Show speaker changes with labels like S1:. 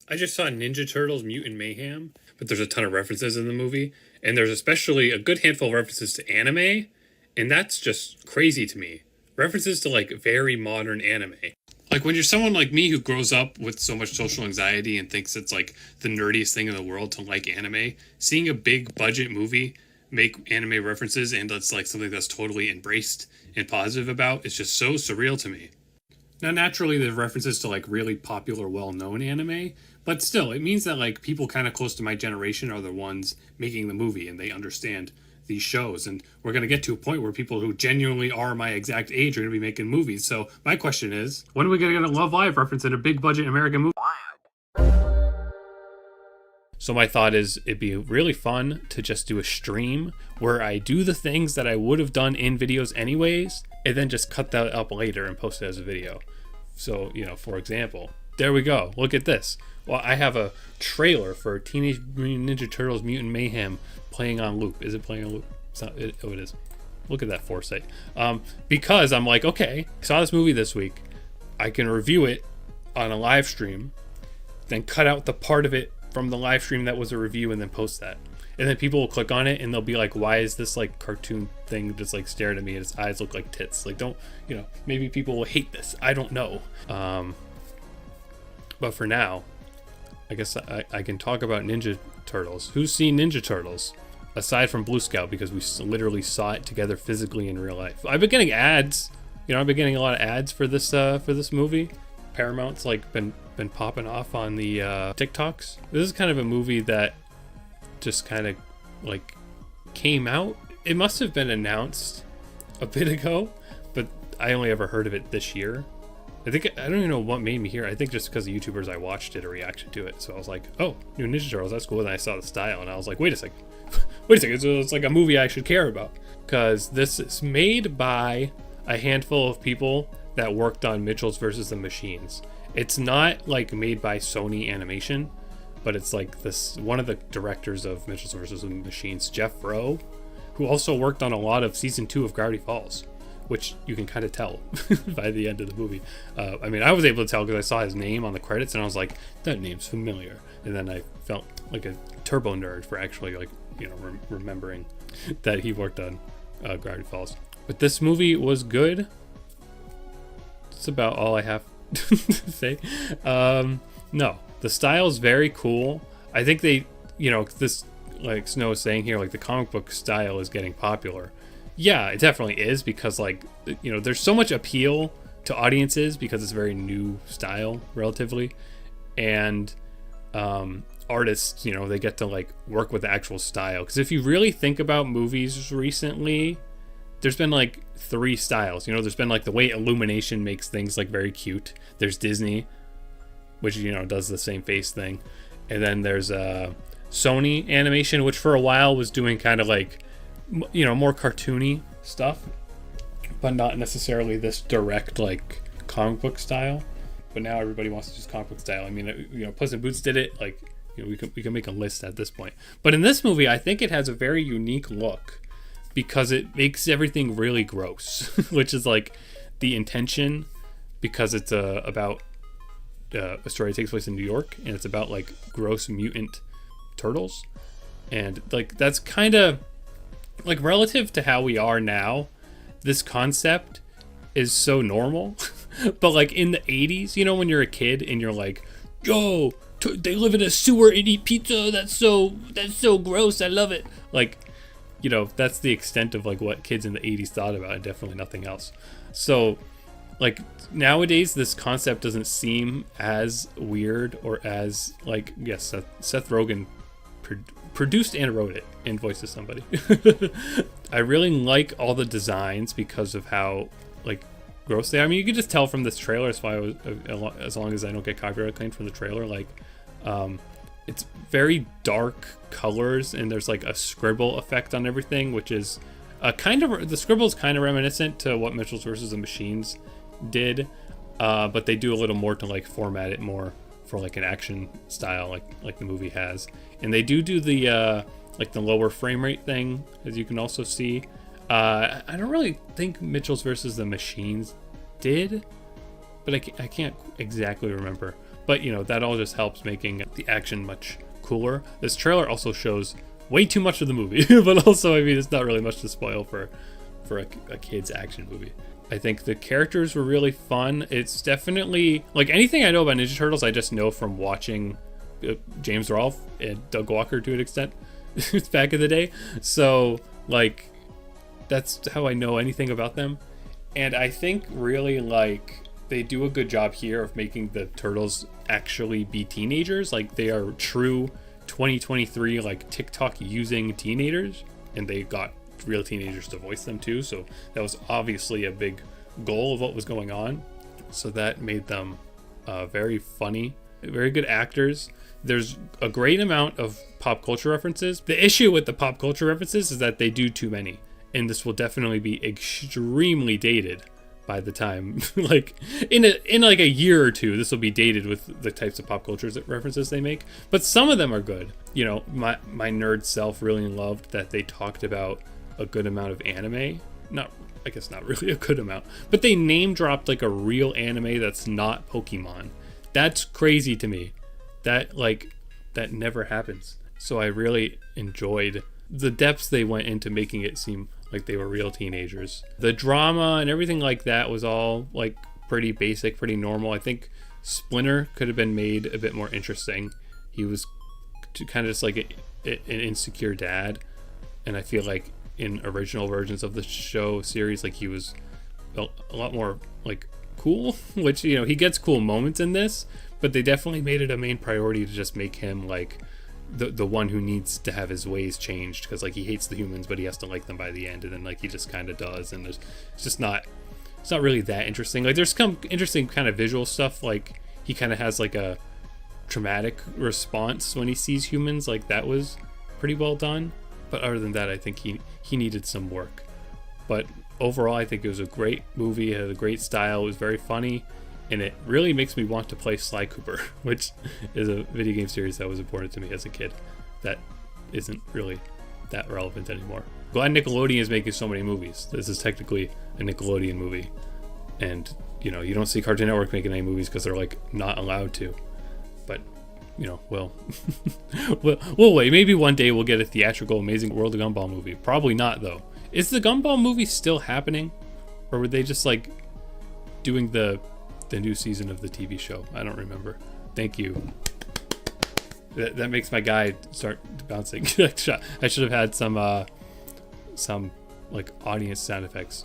S1: I just saw Ninja Turtles Mutant Mayhem, but there's a ton of references in the movie, and there's especially a good handful of references to anime, and that's just crazy to me. References to like very modern anime. Like when you're someone like me who grows up with so much social anxiety and thinks it's like the nerdiest thing in the world to like anime, seeing a big budget movie make anime references and that's like something that's totally embraced and positive about is just so surreal to me. Now, naturally, there's references to like really popular, well-known anime, but still, it means that like people kind of close to my generation are the ones making the movie, and they understand these shows. And we're gonna get to a point where people who genuinely are my exact age are gonna be making movies. So my question is, when are we gonna get a Love Live reference in a big budget American movie? So my thought is it'd be really fun to just do a stream where I do the things that I would have done in videos anyways, and then just cut that up later and post it as a video. So, for example, there we go. Look at this. Well, I have a trailer for Teenage Mutant Ninja Turtles Mutant Mayhem playing on loop. Is it playing on loop? It's not, it is. Look at that foresight. Because I'm like, okay, I saw this movie this week. I can review it on a live stream, then cut out the part of it from the live stream that was a review and then post that. And then people will click on it and they'll be like, why is this like cartoon thing just like staring at me and its eyes look like tits? Like, don't, maybe people will hate this. I don't know. But for now, I guess I can talk about Ninja Turtles. Who's seen Ninja Turtles? Aside from Blue Scout, because we literally saw it together physically in real life. I've been getting ads. I've been getting a lot of ads for this movie. Paramount's like been popping off on the TikToks. This is kind of a movie that just kind of like came out. It must have been announced a bit ago, but I only ever heard of it this year. I don't even know what made me hear. I think just because the YouTubers I watched did a reaction to it. So I was like, oh, new Ninja Turtles, that's cool. And I saw the style and I was like, wait a second. It's like a movie I should care about. Because this is made by a handful of people that worked on Mitchell's versus the Machines. It's not like made by Sony Animation, but it's like this one of the directors of Mitchell's versus the Machines, Jeff Rowe, who also worked on a lot of season 2 of Gravity Falls, which you can kind of tell by the end of the movie. I was able to tell because I saw his name on the credits and I was like, that name's familiar. And then I felt like a turbo nerd for actually like, remembering that he worked on Gravity Falls. But this movie was good. That's about all I have to say. No, the style is very cool. I think they, this, like Snow is saying here, like the comic book style is getting popular. Yeah, it definitely is because like, there's so much appeal to audiences because it's a very new style relatively. And artists, they get to like work with the actual style. Because if you really think about movies recently, there's been like 3 styles. There's been like the way Illumination makes things like very cute. There's Disney, which, does the same face thing. And then there's Sony Animation, which for a while was doing kind of like, more cartoony stuff, but not necessarily this direct like comic book style. But now everybody wants to use comic book style. Puss in Boots did it. Like, we can make a list at this point. But in this movie, I think it has a very unique look because it makes everything really gross, which is like the intention, because it's about a story that takes place in New York, and it's about like gross mutant turtles, and like that's kind of like relative to how we are now. This concept is so normal, but like in the 80s, when you're a kid and you're like, yo, they live in a sewer and eat pizza. That's so gross. I love it. Like, that's the extent of like what kids in the 80s thought about, and definitely nothing else. So like nowadays, this concept doesn't seem as weird or as like, yes, Seth Rogen produced and wrote it and voices somebody. I really like all the designs because of how like gross they are. You can just tell from this trailer. That's why as long as I don't get copyright claimed from the trailer, like it's very dark colors and there's like a scribble effect on everything, which is the scribble is kind of reminiscent to what Mitchell's versus the Machines did, but they do a little more to like format it more for like an action style like the movie has. And they do the like the lower frame rate thing, as you can also see. I don't really think Mitchell's versus the Machines did, but I can't exactly remember. But, you know, that all just helps making the action much cooler. This trailer also shows way too much of the movie, but also, I mean, it's not really much to spoil for a kid's action movie. I think the characters were really fun. It's definitely, like, anything I know about Ninja Turtles, I just know from watching James Rolfe and Doug Walker to an extent back in the day. So, like, that's how I know anything about them. And I think really, like, they do a good job here of making the Turtles actually be teenagers. Like, they are true 2023, like, TikTok using teenagers, and they got real teenagers to voice them too. So that was obviously a big goal of what was going on. So that made them very funny, very good actors. There's a great amount of pop culture references. The issue with the pop culture references is that they do too many, and this will definitely be extremely dated by the time, like, in like a year or two, this will be dated with the types of pop culture references they make. But some of them are good. You know, my nerd self really loved that they talked about a good amount of anime. I guess not really a good amount, but they name dropped like a real anime that's not Pokemon. That's crazy to me. That never happens. So I really enjoyed the depths they went into making it seem like they were real teenagers. The drama and everything like that was all like pretty basic, pretty normal. I think Splinter could have been made a bit more interesting. He was kind of just like an insecure dad, and I feel like in original versions of the show series, like, he was a lot more like cool, which, you know, he gets cool moments in this, but they definitely made it a main priority to just make him like the one who needs to have his ways changed, because, like, he hates the humans, but he has to like them by the end, and then, like, he just kind of does, and it's not really that interesting. Like, there's some interesting kind of visual stuff, like he kind of has like a traumatic response when he sees humans, like that was pretty well done. But other than that, I think he needed some work. But overall, I think it was a great movie. It had a great style. It was very funny. And it really makes me want to play Sly Cooper, which is a video game series that was important to me as a kid that isn't really that relevant anymore. Glad Nickelodeon is making so many movies. This is technically a Nickelodeon movie. And, you know, you don't see Cartoon Network making any movies because they're, like, not allowed to. But, you know, well, we'll wait. Maybe one day we'll get a theatrical Amazing World of Gumball movie. Probably not, though. Is the Gumball movie still happening? Or were they just, like, doing the new season of the TV show? I don't remember. Thank you. That makes my guy start bouncing. I should have had some like audience sound effects.